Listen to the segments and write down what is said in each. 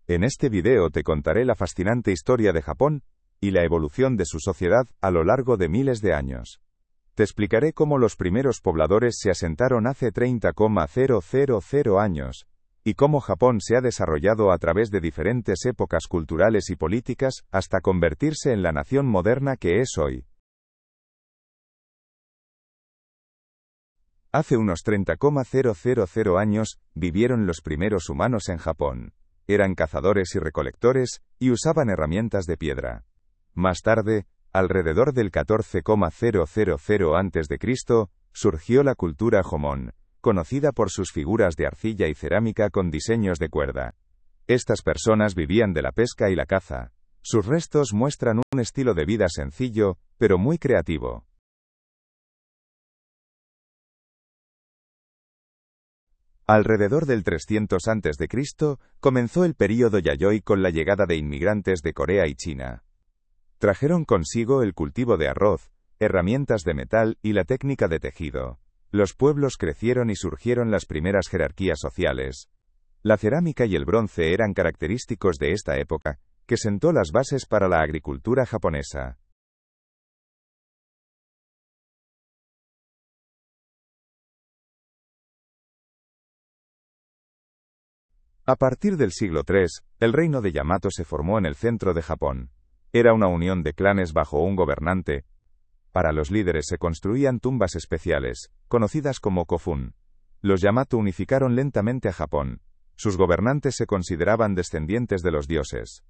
En este video te contaré la fascinante historia de Japón y la evolución de su sociedad a lo largo de miles de años. Te explicaré cómo los primeros pobladores se asentaron hace 30,000 años, y cómo Japón se ha desarrollado a través de diferentes épocas culturales y políticas hasta convertirse en la nación moderna que es hoy. Hace unos 30,000 años, vivieron los primeros humanos en Japón. Eran cazadores y recolectores, y usaban herramientas de piedra. Más tarde, alrededor del 14,000 a.C., surgió la cultura Jomon, conocida por sus figuras de arcilla y cerámica con diseños de cuerda. Estas personas vivían de la pesca y la caza. Sus restos muestran un estilo de vida sencillo, pero muy creativo. Alrededor del 300 a.C., comenzó el período Yayoi con la llegada de inmigrantes de Corea y China. Trajeron consigo el cultivo de arroz, herramientas de metal y la técnica de tejido. Los pueblos crecieron y surgieron las primeras jerarquías sociales. La cerámica y el bronce eran característicos de esta época, que sentó las bases para la agricultura japonesa. A partir del siglo III, el reino de Yamato se formó en el centro de Japón. Era una unión de clanes bajo un gobernante. Para los líderes se construían tumbas especiales, conocidas como kofun. Los Yamato unificaron lentamente a Japón. Sus gobernantes se consideraban descendientes de los dioses.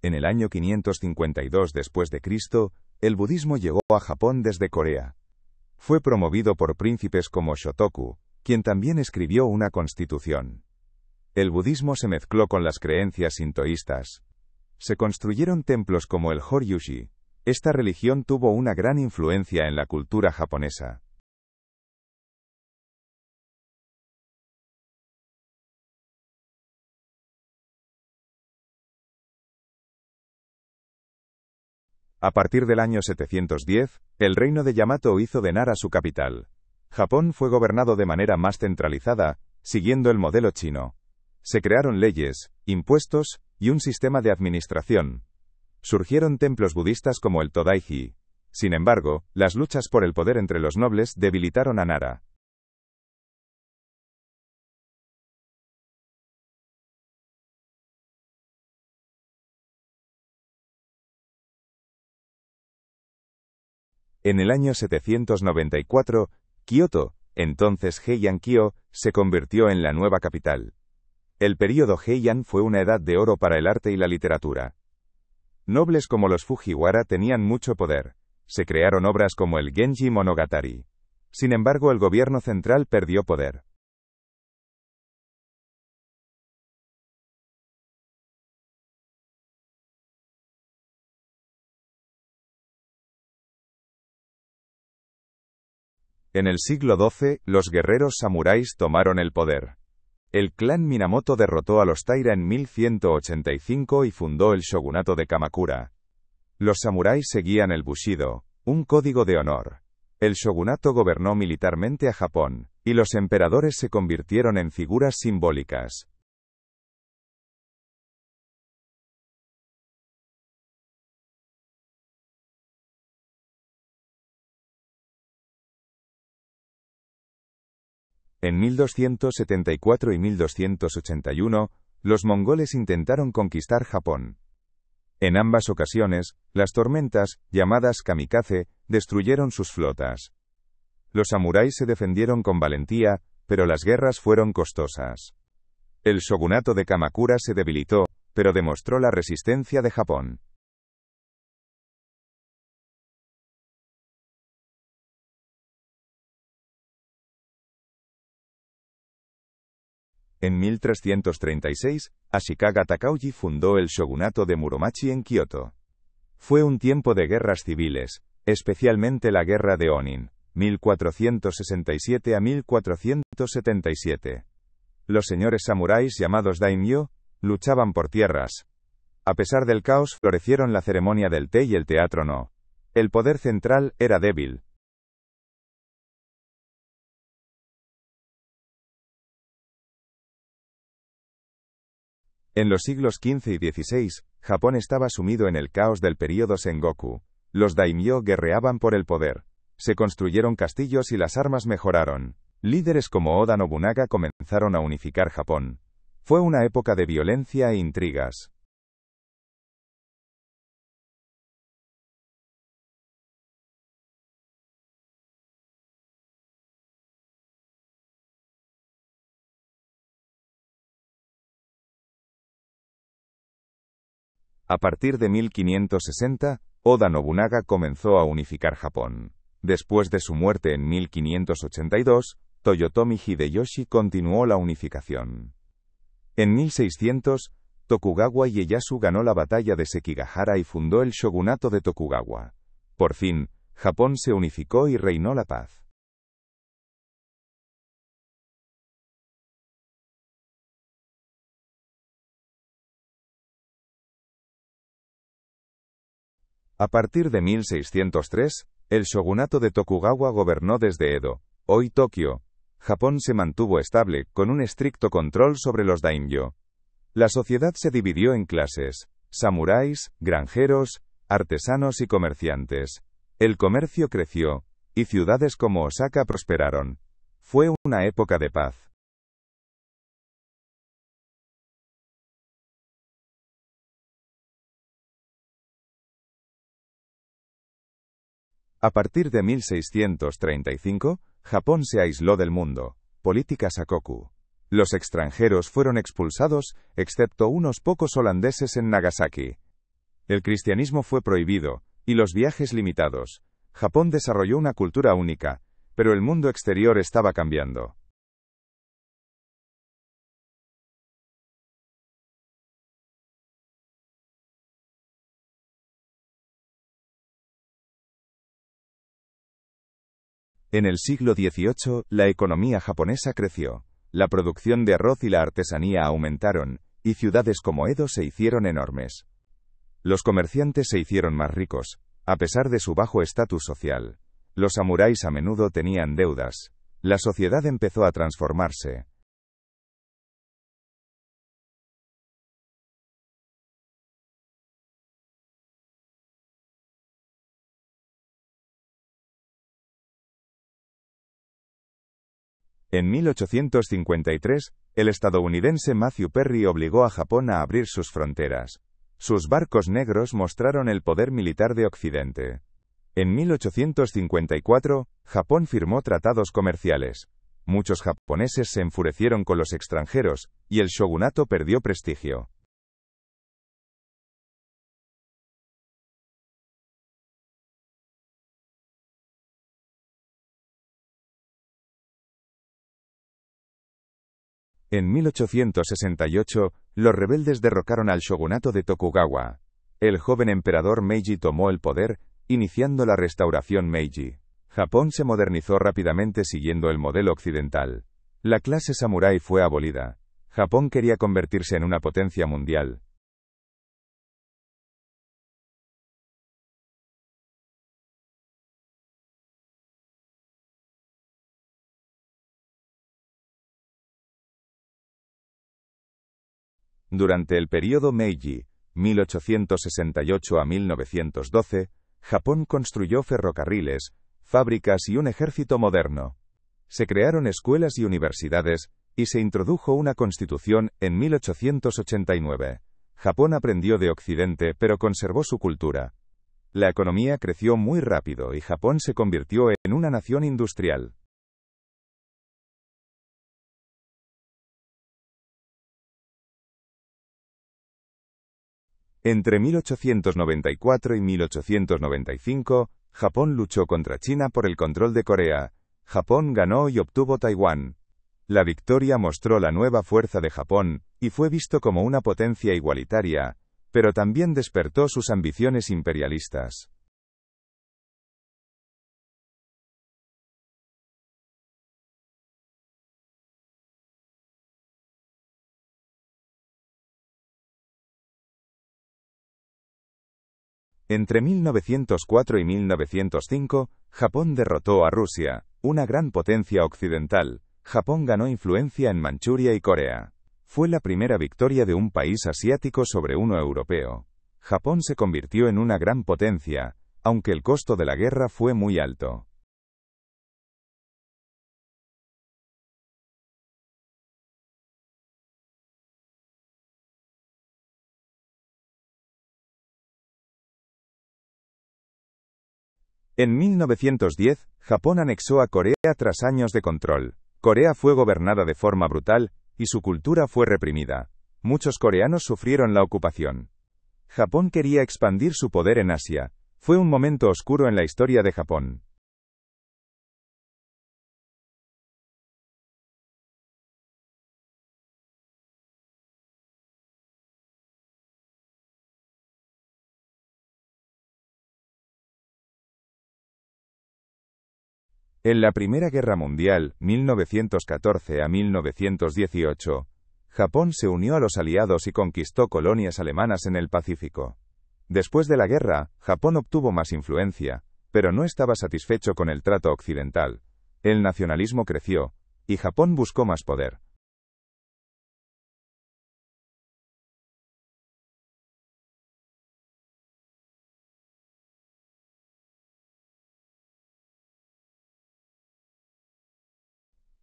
En el año 552 después de Cristo, el budismo llegó a Japón desde Corea. Fue promovido por príncipes como Shotoku, quien también escribió una constitución. El budismo se mezcló con las creencias sintoístas. Se construyeron templos como el Horyushi. Esta religión tuvo una gran influencia en la cultura japonesa. A partir del año 710, el reino de Yamato hizo de Nara su capital. Japón fue gobernado de manera más centralizada, siguiendo el modelo chino. Se crearon leyes, impuestos, y un sistema de administración. Surgieron templos budistas como el Todaiji. Sin embargo, las luchas por el poder entre los nobles debilitaron a Nara. En el año 794, Kioto, entonces Heian-kyo, se convirtió en la nueva capital. El período Heian fue una edad de oro para el arte y la literatura. Nobles como los Fujiwara tenían mucho poder. Se crearon obras como el Genji Monogatari. Sin embargo, el gobierno central perdió poder. En el siglo XII, los guerreros samuráis tomaron el poder. El clan Minamoto derrotó a los Taira en 1185 y fundó el shogunato de Kamakura. Los samuráis seguían el Bushido, un código de honor. El shogunato gobernó militarmente a Japón, y los emperadores se convirtieron en figuras simbólicas. En 1274 y 1281, los mongoles intentaron conquistar Japón. En ambas ocasiones, las tormentas, llamadas kamikaze, destruyeron sus flotas. Los samuráis se defendieron con valentía, pero las guerras fueron costosas. El shogunato de Kamakura se debilitó, pero demostró la resistencia de Japón. En 1336, Ashikaga Takauji fundó el shogunato de Muromachi en Kioto. Fue un tiempo de guerras civiles, especialmente la guerra de Onin, 1467 a 1477. Los señores samuráis llamados daimyo luchaban por tierras. A pesar del caos, florecieron la ceremonia del té y el teatro no. El poder central era débil. En los siglos XV y XVI, Japón estaba sumido en el caos del período Sengoku. Los daimyō guerreaban por el poder. Se construyeron castillos y las armas mejoraron. Líderes como Oda Nobunaga comenzaron a unificar Japón. Fue una época de violencia e intrigas. A partir de 1560, Oda Nobunaga comenzó a unificar Japón. Después de su muerte en 1582, Toyotomi Hideyoshi continuó la unificación. En 1600, Tokugawa Ieyasu ganó la batalla de Sekigahara y fundó el shogunato de Tokugawa. Por fin, Japón se unificó y reinó la paz. A partir de 1603, el shogunato de Tokugawa gobernó desde Edo, hoy Tokio. Japón se mantuvo estable, con un estricto control sobre los daimyō. La sociedad se dividió en clases: samuráis, granjeros, artesanos y comerciantes. El comercio creció, y ciudades como Osaka prosperaron. Fue una época de paz. A partir de 1635, Japón se aisló del mundo. Política Sakoku. Los extranjeros fueron expulsados, excepto unos pocos holandeses en Nagasaki. El cristianismo fue prohibido, y los viajes limitados. Japón desarrolló una cultura única, pero el mundo exterior estaba cambiando. En el siglo XVIII, la economía japonesa creció. La producción de arroz y la artesanía aumentaron, y ciudades como Edo se hicieron enormes. Los comerciantes se hicieron más ricos, a pesar de su bajo estatus social. Los samuráis a menudo tenían deudas. La sociedad empezó a transformarse. En 1853, el estadounidense Matthew Perry obligó a Japón a abrir sus fronteras. Sus barcos negros mostraron el poder militar de Occidente. En 1854, Japón firmó tratados comerciales. Muchos japoneses se enfurecieron con los extranjeros, y el shogunato perdió prestigio. En 1868, los rebeldes derrocaron al shogunato de Tokugawa. El joven emperador Meiji tomó el poder, iniciando la restauración Meiji. Japón se modernizó rápidamente siguiendo el modelo occidental. La clase samurái fue abolida. Japón quería convertirse en una potencia mundial. Durante el período Meiji, 1868 a 1912, Japón construyó ferrocarriles, fábricas y un ejército moderno. Se crearon escuelas y universidades, y se introdujo una constitución en 1889. Japón aprendió de Occidente pero conservó su cultura. La economía creció muy rápido y Japón se convirtió en una nación industrial. Entre 1894 y 1895, Japón luchó contra China por el control de Corea. Japón ganó y obtuvo Taiwán. La victoria mostró la nueva fuerza de Japón, y fue visto como una potencia igualitaria, pero también despertó sus ambiciones imperialistas. Entre 1904 y 1905, Japón derrotó a Rusia, una gran potencia occidental. Japón ganó influencia en Manchuria y Corea. Fue la primera victoria de un país asiático sobre uno europeo. Japón se convirtió en una gran potencia, aunque el costo de la guerra fue muy alto. En 1910, Japón anexó a Corea tras años de control. Corea fue gobernada de forma brutal, y su cultura fue reprimida. Muchos coreanos sufrieron la ocupación. Japón quería expandir su poder en Asia. Fue un momento oscuro en la historia de Japón. En la Primera Guerra Mundial, 1914 a 1918, Japón se unió a los aliados y conquistó colonias alemanas en el Pacífico. Después de la guerra, Japón obtuvo más influencia, pero no estaba satisfecho con el trato occidental. El nacionalismo creció, y Japón buscó más poder.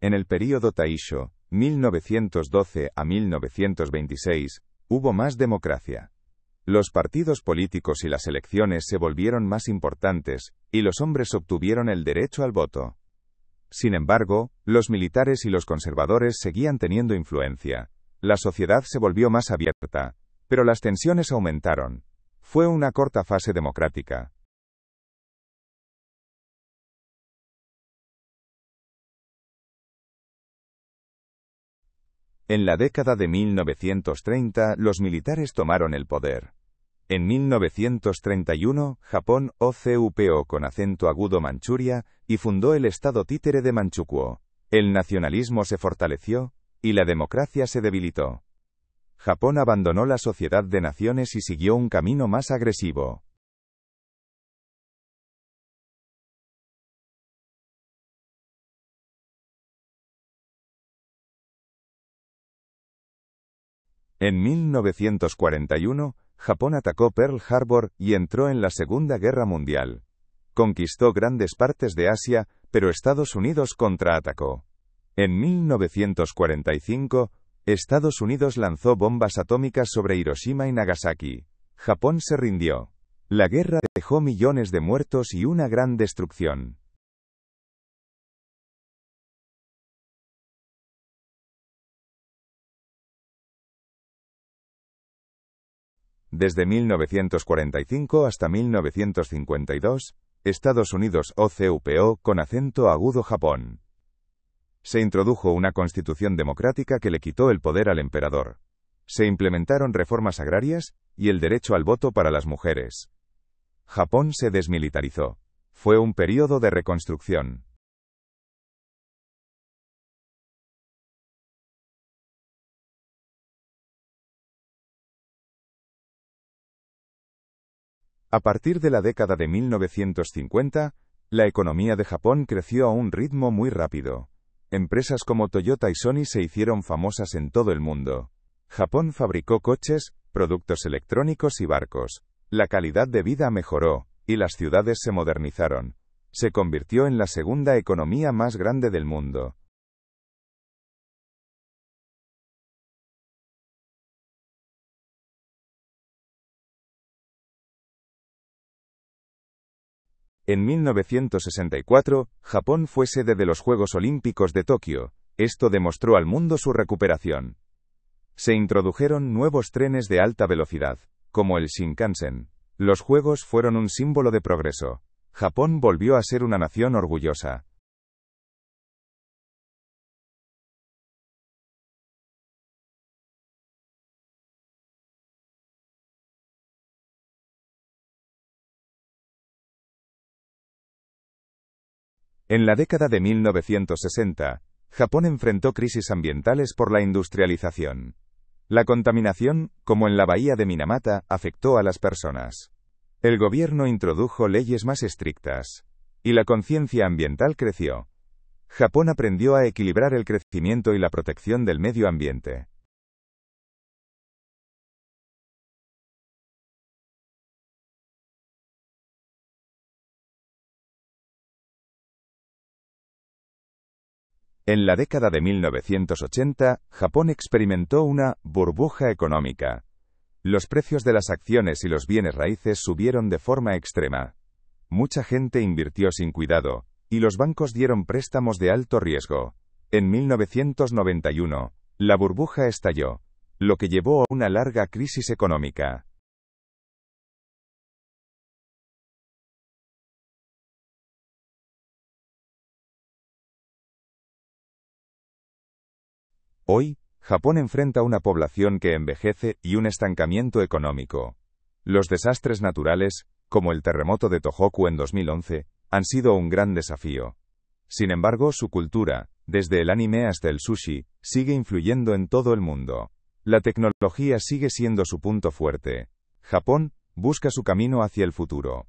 En el período Taisho, 1912 a 1926, hubo más democracia. Los partidos políticos y las elecciones se volvieron más importantes, y los hombres obtuvieron el derecho al voto. Sin embargo, los militares y los conservadores seguían teniendo influencia. La sociedad se volvió más abierta, pero las tensiones aumentaron. Fue una corta fase democrática. En la década de 1930, los militares tomaron el poder. En 1931, Japón ocupó con acento agudo Manchuria, y fundó el estado títere de Manchukuo. El nacionalismo se fortaleció, y la democracia se debilitó. Japón abandonó la sociedad de naciones y siguió un camino más agresivo. En 1941, Japón atacó Pearl Harbor y entró en la Segunda Guerra Mundial. Conquistó grandes partes de Asia, pero Estados Unidos contraatacó. En 1945, Estados Unidos lanzó bombas atómicas sobre Hiroshima y Nagasaki. Japón se rindió. La guerra dejó millones de muertos y una gran destrucción. Desde 1945 hasta 1952, Estados Unidos ocupó con acento agudo Japón. Se introdujo una constitución democrática que le quitó el poder al emperador. Se implementaron reformas agrarias y el derecho al voto para las mujeres. Japón se desmilitarizó. Fue un período de reconstrucción. A partir de la década de 1950, la economía de Japón creció a un ritmo muy rápido. Empresas como Toyota y Sony se hicieron famosas en todo el mundo. Japón fabricó coches, productos electrónicos y barcos. La calidad de vida mejoró, y las ciudades se modernizaron. Se convirtió en la segunda economía más grande del mundo. En 1964, Japón fue sede de los Juegos Olímpicos de Tokio. Esto demostró al mundo su recuperación. Se introdujeron nuevos trenes de alta velocidad, como el Shinkansen. Los Juegos fueron un símbolo de progreso. Japón volvió a ser una nación orgullosa. En la década de 1960, Japón enfrentó crisis ambientales por la industrialización. La contaminación, como en la bahía de Minamata, afectó a las personas. El gobierno introdujo leyes más estrictas. Y la conciencia ambiental creció. Japón aprendió a equilibrar el crecimiento y la protección del medio ambiente. En la década de 1980, Japón experimentó una burbuja económica. Los precios de las acciones y los bienes raíces subieron de forma extrema. Mucha gente invirtió sin cuidado, y los bancos dieron préstamos de alto riesgo. En 1991, la burbuja estalló, lo que llevó a una larga crisis económica. Hoy, Japón enfrenta una población que envejece y un estancamiento económico. Los desastres naturales, como el terremoto de Tohoku en 2011, han sido un gran desafío. Sin embargo, su cultura, desde el anime hasta el sushi, sigue influyendo en todo el mundo. La tecnología sigue siendo su punto fuerte. Japón busca su camino hacia el futuro.